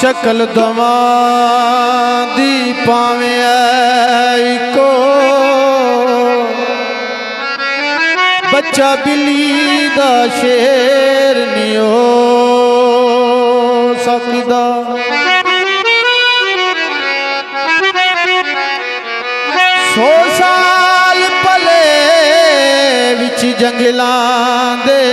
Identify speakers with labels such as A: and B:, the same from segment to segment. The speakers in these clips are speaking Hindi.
A: शकल दमा दी पावे को बच्चा बिल्ली दा शेर नहीं हो सकदा। 100 साल पले विच जंगलां दे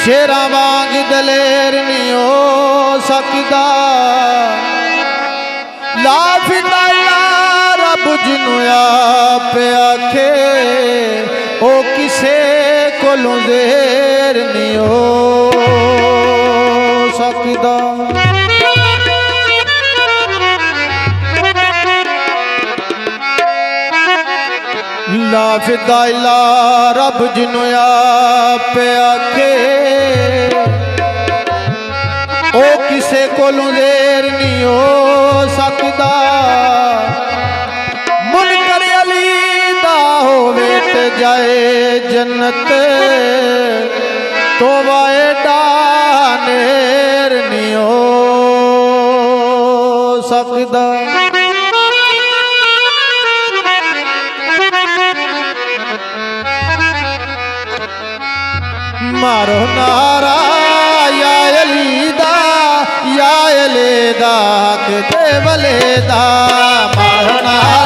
A: शेरां वांग दलेर नहीं हो सकदा। लाफिदा रब जिन्नू आप आखे ओ किसे कोलों देर नहीं हो सकदा। लाफिदा रब जिन्नू आप आखे ओ किसे कोलों देर नहीं हो सकदा। मुनकर अली दा होवे ते जाए जन्नत तो वाए डानेर नहीं हो सकदा। मारो नारा या अली दा या अली दा के वले दा। मारो नारा